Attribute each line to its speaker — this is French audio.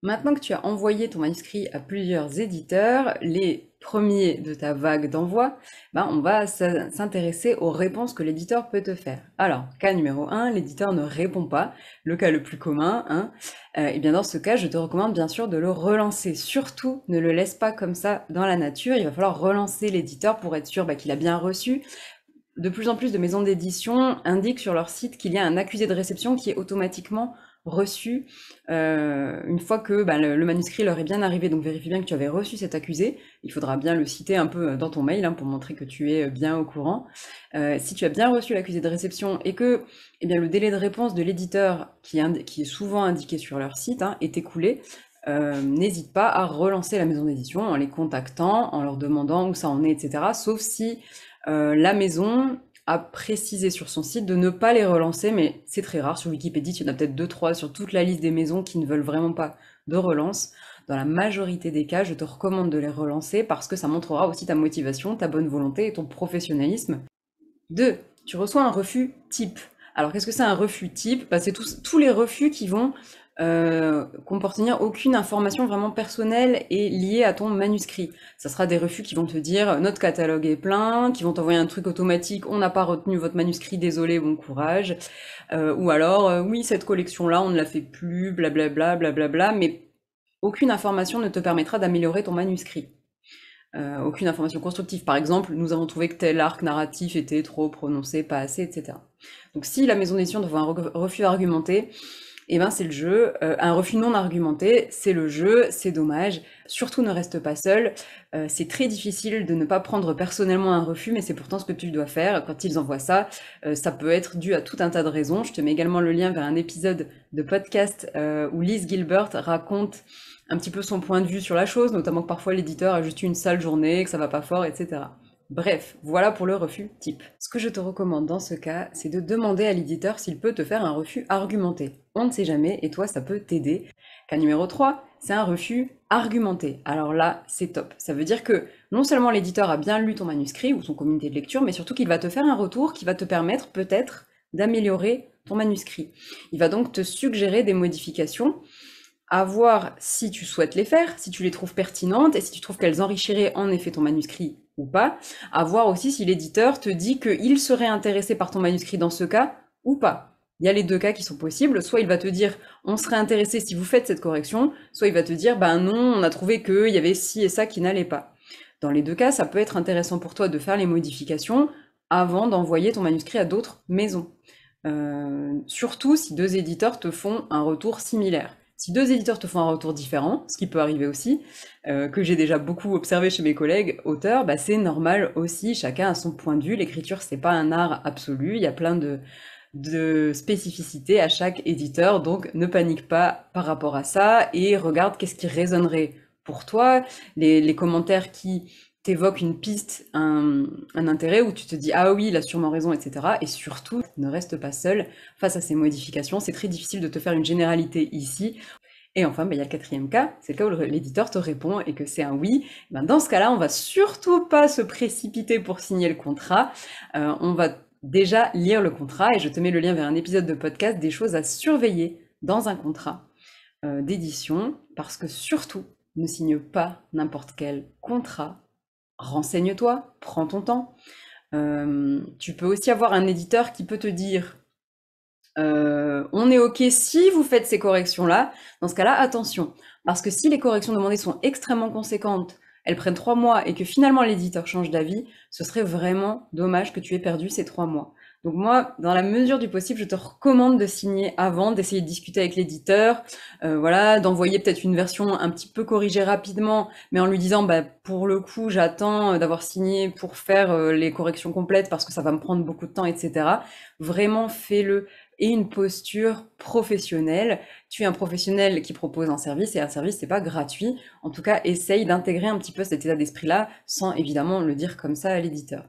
Speaker 1: Maintenant que tu as envoyé ton manuscrit à plusieurs éditeurs, les premiers de ta vague d'envoi, on va s'intéresser aux réponses que l'éditeur peut te faire. Alors, cas numéro 1, l'éditeur ne répond pas, le cas le plus commun, hein. Et bien dans ce cas, je te recommande bien sûr de le relancer. Surtout, ne le laisse pas comme ça dans la nature, il va falloir relancer l'éditeur pour être sûr qu'il a bien reçu. De plus en plus de maisons d'édition indiquent sur leur site qu'il y a un accusé de réception qui est automatiquement reçu une fois que le manuscrit leur est bien arrivé. Donc vérifie bien que tu avais reçu cet accusé. Il faudra bien le citer un peu dans ton mail pour montrer que tu es bien au courant. Si tu as bien reçu l'accusé de réception et que le délai de réponse de l'éditeur, qui est souvent indiqué sur leur site, est écoulé, n'hésite pas à relancer la maison d'édition en les contactant, en leur demandant où ça en est, etc. Sauf si la maison a précisé sur son site de ne pas les relancer, mais c'est très rare. Sur Wikipédia, il y en a peut-être 2-3 sur toute la liste des maisons qui ne veulent vraiment pas de relance. Dans la majorité des cas, je te recommande de les relancer parce que ça montrera aussi ta motivation, ta bonne volonté et ton professionnalisme. 2. Tu reçois un refus type. Alors, qu'est-ce que c'est un refus type? C'est tous les refus qui vont contenir aucune information vraiment personnelle et liée à ton manuscrit. Ça sera des refus qui vont te dire notre catalogue est plein, qui vont t'envoyer un truc automatique, on n'a pas retenu votre manuscrit, désolé, bon courage. Ou alors, oui, cette collection-là, on ne la fait plus, blablabla, blablabla, mais aucune information ne te permettra d'améliorer ton manuscrit. Aucune information constructive. Par exemple, nous avons trouvé que tel arc narratif était trop prononcé, pas assez, etc. Donc si la maison d'édition te voit un refus argumenté, c'est le jeu. Un refus non argumenté, c'est le jeu, c'est dommage. Surtout ne reste pas seul. C'est très difficile de ne pas prendre personnellement un refus, mais c'est pourtant ce que tu dois faire. Quand ils envoient ça, ça peut être dû à tout un tas de raisons. Je te mets également le lien vers un épisode de podcast où Liz Gilbert raconte un petit peu son point de vue sur la chose, notamment que parfois l'éditeur a juste eu une sale journée, que ça va pas fort, etc. Bref, voilà pour le refus type. Ce que je te recommande dans ce cas, c'est de demander à l'éditeur s'il peut te faire un refus argumenté. On ne sait jamais, et toi, ça peut t'aider. Cas numéro 3, c'est un refus argumenté. Alors là, c'est top. Ça veut dire que non seulement l'éditeur a bien lu ton manuscrit ou son comité de lecture, mais surtout qu'il va te faire un retour qui va te permettre peut-être d'améliorer ton manuscrit. Il va donc te suggérer des modifications, à voir si tu souhaites les faire, si tu les trouves pertinentes et si tu trouves qu'elles enrichiraient en effet ton manuscrit ou pas. À voir aussi si l'éditeur te dit qu'il serait intéressé par ton manuscrit dans ce cas ou pas. Il y a les deux cas qui sont possibles. Soit il va te dire on serait intéressé si vous faites cette correction, soit il va te dire non, on a trouvé qu'il y avait ci et ça qui n'allait pas. Dans les deux cas, ça peut être intéressant pour toi de faire les modifications avant d'envoyer ton manuscrit à d'autres maisons. Surtout si deux éditeurs te font un retour similaire. Si deux éditeurs te font un retour différent, ce qui peut arriver aussi, que j'ai déjà beaucoup observé chez mes collègues auteurs, c'est normal aussi, chacun a son point de vue, l'écriture c'est pas un art absolu, il y a plein de spécificités à chaque éditeur, donc ne panique pas par rapport à ça et regarde qu'est-ce qui résonnerait pour toi, les commentaires qui t'évoquent une piste, un intérêt où tu te dis ah oui, il a sûrement raison, etc. Et surtout, ne reste pas seul face à ces modifications, c'est très difficile de te faire une généralité ici. Et enfin, il y a le quatrième cas, c'est le cas où l'éditeur te répond et que c'est un oui. Dans ce cas-là, on va surtout pas se précipiter pour signer le contrat. On va déjà lire le contrat et je te mets le lien vers un épisode de podcast des choses à surveiller dans un contrat d'édition parce que surtout, ne signe pas n'importe quel contrat. Renseigne-toi, prends ton temps. Tu peux aussi avoir un éditeur qui peut te dire on est OK si vous faites ces corrections-là. Dans ce cas-là, attention. Parce que si les corrections demandées sont extrêmement conséquentes, elles prennent 3 mois et que finalement l'éditeur change d'avis, ce serait vraiment dommage que tu aies perdu ces 3 mois. Donc moi, dans la mesure du possible, je te recommande de signer avant, d'essayer de discuter avec l'éditeur, voilà, d'envoyer peut-être une version un petit peu corrigée rapidement, mais en lui disant, pour le coup, j'attends d'avoir signé pour faire les corrections complètes parce que ça va me prendre beaucoup de temps, etc. Vraiment, fais-le et une posture professionnelle. Tu es un professionnel qui propose un service et un service c'est pas gratuit. En tout cas, essaye d'intégrer un petit peu cet état d'esprit-là sans évidemment le dire comme ça à l'éditeur.